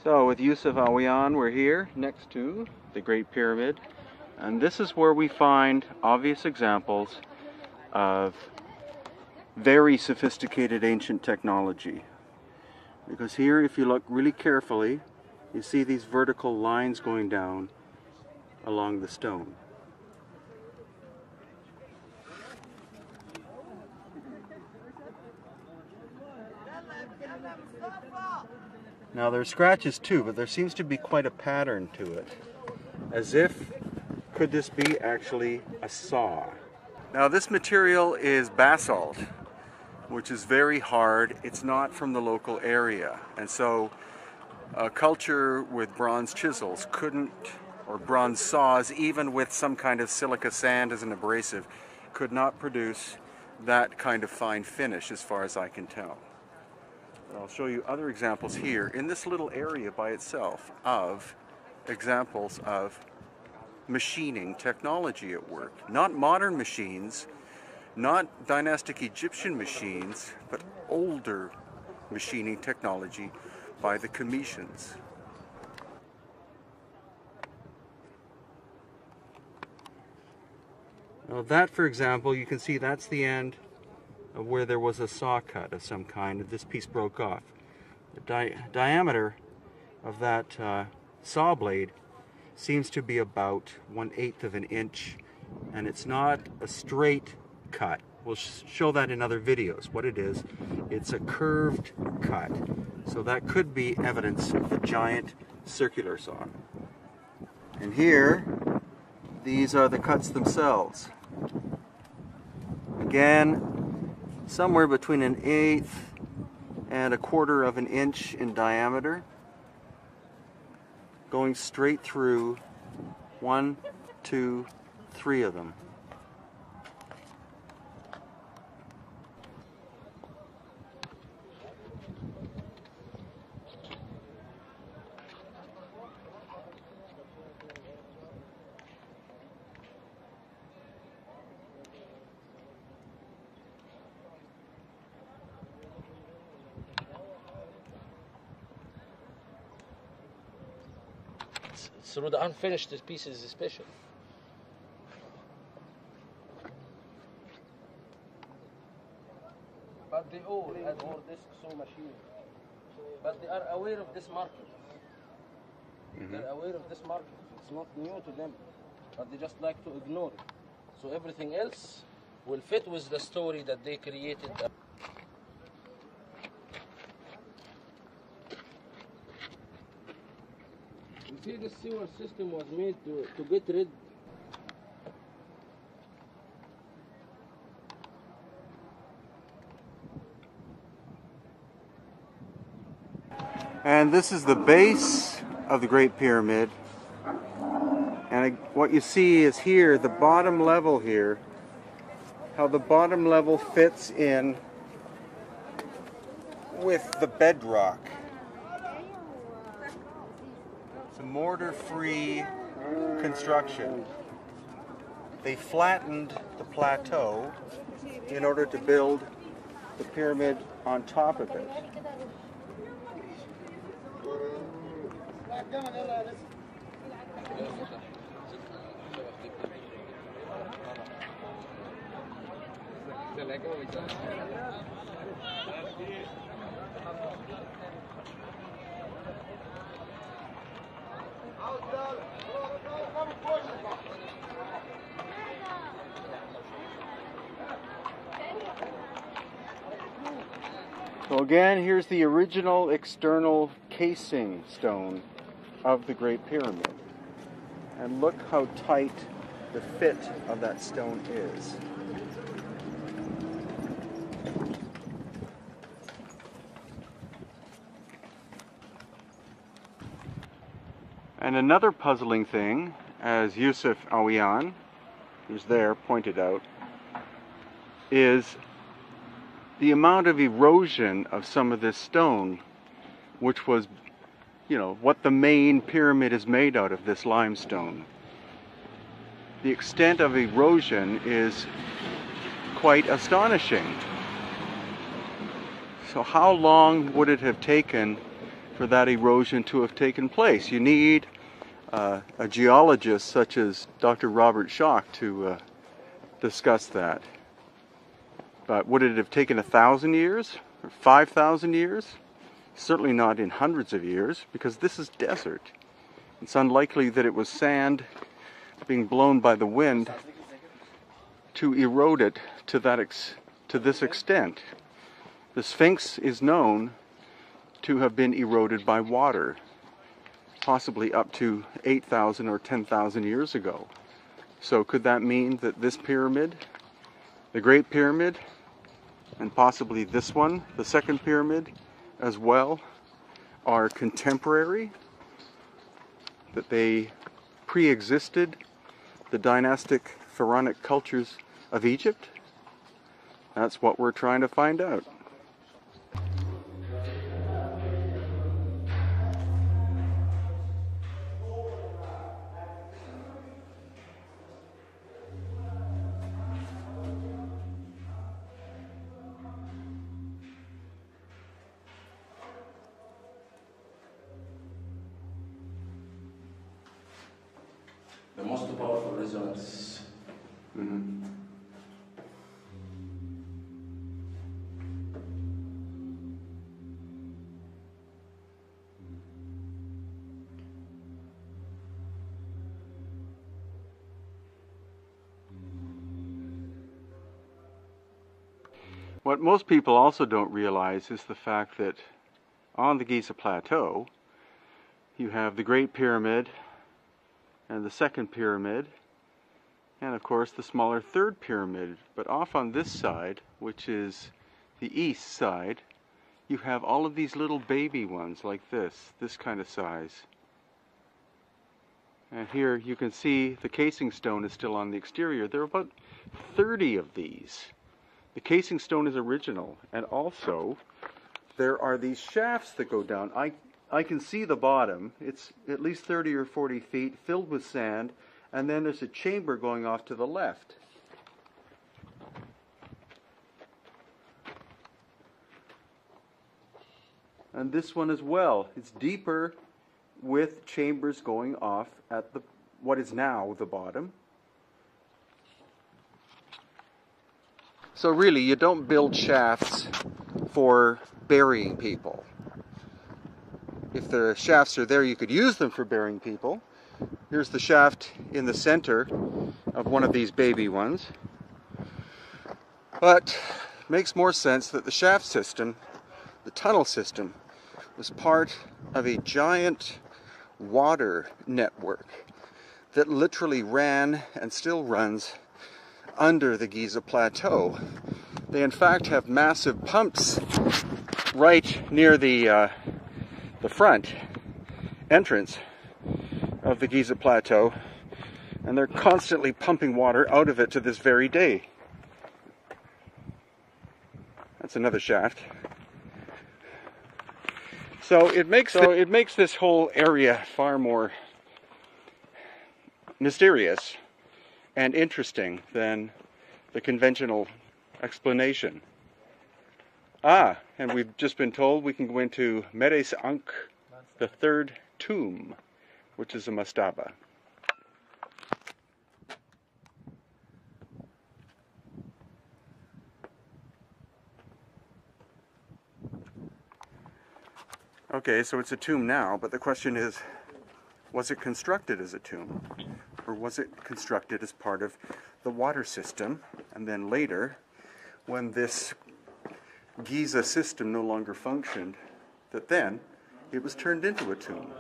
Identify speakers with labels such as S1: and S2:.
S1: So with Yusuf Awiyan, we're here next to the Great Pyramid, and this is where we find obvious examples of very sophisticated ancient technology. Because here, if you look really carefully, you see these vertical lines going down along the stone. Now there are scratches too, but there seems to be quite a pattern to it. As if, could this be actually a saw? Now this material is basalt, which is very hard. It's not from the local area. And so a culture with bronze chisels couldn't, or bronze saws, even with some kind of silica sand as an abrasive, could not produce that kind of fine finish as far as I can tell. I'll show you other examples here in this little area by itself of examples of machining technology at work. Not modern machines, not dynastic Egyptian machines, but older machining technology by the Cometians. Now that, for example, you can see that's the end of where there was a saw cut of some kind, and this piece broke off. The diameter of that saw blade seems to be about 1/8 of an inch, and it's not a straight cut. We'll show that in other videos. What it is, it's a curved cut. So that could be evidence of a giant circular saw. And here, these are the cuts themselves. Again, somewhere between 1/8 and 1/4 of an inch in diameter, going straight through 1, 2, 3 of them.
S2: Through the unfinished pieces especially. But they all had more disc saw machine. But they are aware of this market. They're aware of this market. It's not new to them. But they just like to ignore it. So everything else will fit with the story that they created. You see, the sewer system was made to get rid.
S1: And this is the base of the Great Pyramid. And what you see is here, the bottom level here, how the bottom level fits in with the bedrock. It's a mortar-free construction. They flattened the plateau in order to build the pyramid on top of it. So again, here's the original external casing stone of the Great Pyramid. And look how tight the fit of that stone is. And another puzzling thing, as Yusuf Awiyan, who's there, pointed out, is the amount of erosion of some of this stone, which was, what the main pyramid is made out of, this limestone. The extent of erosion is quite astonishing. So how long would it have taken for that erosion to have taken place. You need a geologist such as Dr. Robert Schoch to discuss that. But would it have taken 1,000 years or 5,000 years? Certainly not in hundreds of years, because this is desert. It's unlikely that it was sand being blown by the wind to erode it to this extent. The Sphinx is known to have been eroded by water, possibly up to 8,000 or 10,000 years ago. So could that mean that this pyramid, the Great Pyramid, and possibly this one, the Second Pyramid, as well, are contemporary? That they pre-existed the dynastic pharaonic cultures of Egypt? That's what we're trying to find out.
S2: The most powerful resonance.
S1: Mm-hmm. What most people also don't realize is the fact that on the Giza Plateau you have the Great Pyramid and the Second Pyramid, and of course the smaller Third Pyramid. But off on this side, which is the east side, you have all of these little baby ones like this kind of size. And here you can see the casing stone is still on the exterior. There are about 30 of these. The casing stone is original, and also there are these shafts that go down. I can see the bottom. It's at least 30 or 40 feet, filled with sand, and then there's a chamber going off to the left. And this one as well. It's deeper, with chambers going off at what is now the bottom. So really, you don't build shafts for burying people. If the shafts are there, you could use them for burying people. Here's the shaft in the center of one of these baby ones. But it makes more sense that the shaft system, the tunnel system, was part of a giant water network that literally ran and still runs under the Giza Plateau. They in fact have massive pumps right near the front entrance of the Giza Plateau, and they're constantly pumping water out of it to this very day. That's another shaft. So it makes this whole area far more mysterious and interesting than the conventional explanation. And we've just been told we can go into Meres Ankh, the third tomb, which is a mastaba. Okay, so it's a tomb now, but the question is, was it constructed as a tomb? Or was it constructed as part of the water system, and then later, when this Giza system no longer functioned, that then it was turned into a tomb?